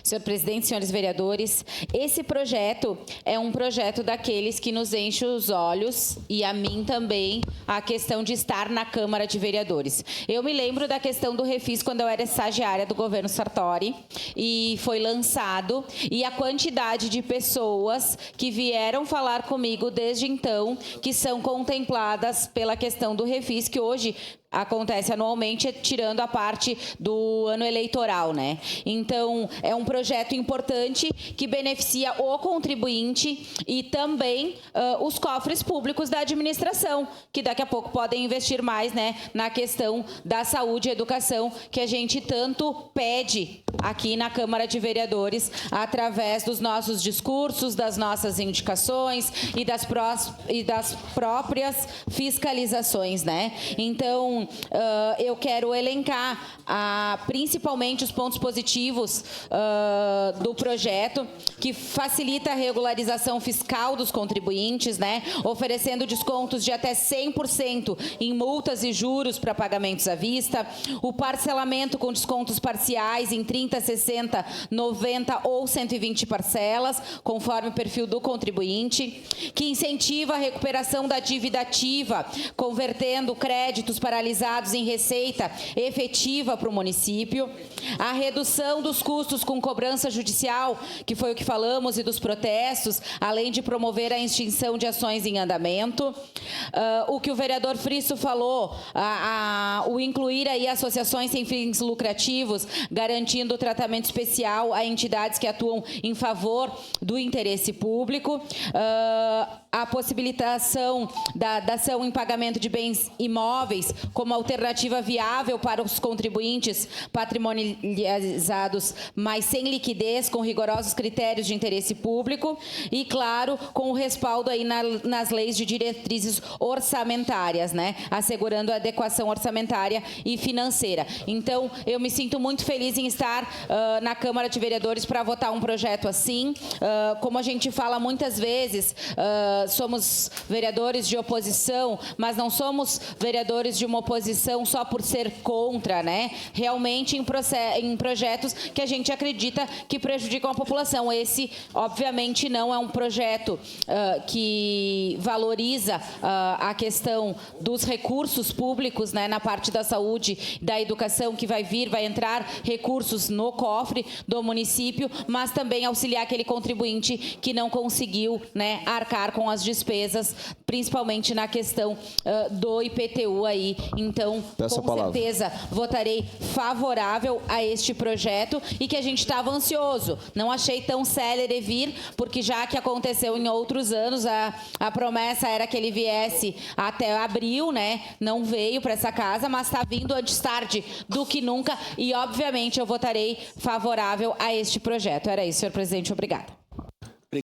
Senhor presidente, senhores vereadores, esse projeto é um projeto daqueles que nos enche os olhos e a mim também a questão de estar na Câmara de Vereadores. Eu me lembro da questão do refis quando eu era estagiária do governo Sartori e foi lançado, e a quantidade de pessoas que vieram falar comigo desde então, que são contempladas pela questão do refis, que hoje acontece anualmente, tirando a parte do ano eleitoral, né? Então, é um projeto importante que beneficia o contribuinte e também os cofres públicos da administração, que daqui a pouco podem investir mais, né, na questão da saúde e educação, que a gente tanto pede aqui na Câmara de Vereadores, através dos nossos discursos, das nossas indicações e das próprias fiscalizações, né? Então, eu quero elencar principalmente os pontos positivos do projeto, que facilita a regularização fiscal dos contribuintes, né, oferecendo descontos de até 100% em multas e juros para pagamentos à vista, o parcelamento com descontos parciais em 30, 60, 90 ou 120 parcelas, conforme o perfil do contribuinte, que incentiva a recuperação da dívida ativa, convertendo créditos paralisados em receita efetiva para o município, a redução dos custos com cobrança judicial, que foi o que falamos, e dos protestos, além de promover a extinção de ações em andamento, o que o vereador Frisso falou, o incluir aí associações sem fins lucrativos, garantindo o tratamento especial a entidades que atuam em favor do interesse público, a possibilitação da dação em pagamento de bens imóveis como alternativa viável para os contribuintes patrimonializados, mas sem liquidez, com rigorosos critérios de interesse público e, claro, com o respaldo aí nas leis de diretrizes orçamentárias, né, assegurando a adequação orçamentária e financeira. Então, eu me sinto muito feliz em estar na Câmara de Vereadores para votar um projeto assim. Como a gente fala muitas vezes, somos vereadores de oposição, mas não somos vereadores de uma oposição só por ser contra, né? Realmente em projetos que a gente acredita que prejudicam a população. Esse, obviamente, não é um projeto que valoriza a questão dos recursos públicos, né, na parte da saúde, da educação, que vai entrar recursos no cofre do município, mas também auxiliar aquele contribuinte que não conseguiu, né, arcar com as despesas, principalmente na questão do IPTU aí. Então, com certeza, votarei favorável a este projeto e que a gente estava ansioso. Não achei tão célere vir, porque já que aconteceu em outros anos, a promessa era que ele viesse até abril, né? Não veio para essa casa, mas está vindo antes tarde do que nunca e, obviamente, eu votarei favorável a este projeto. Era isso, senhor presidente. Obrigada.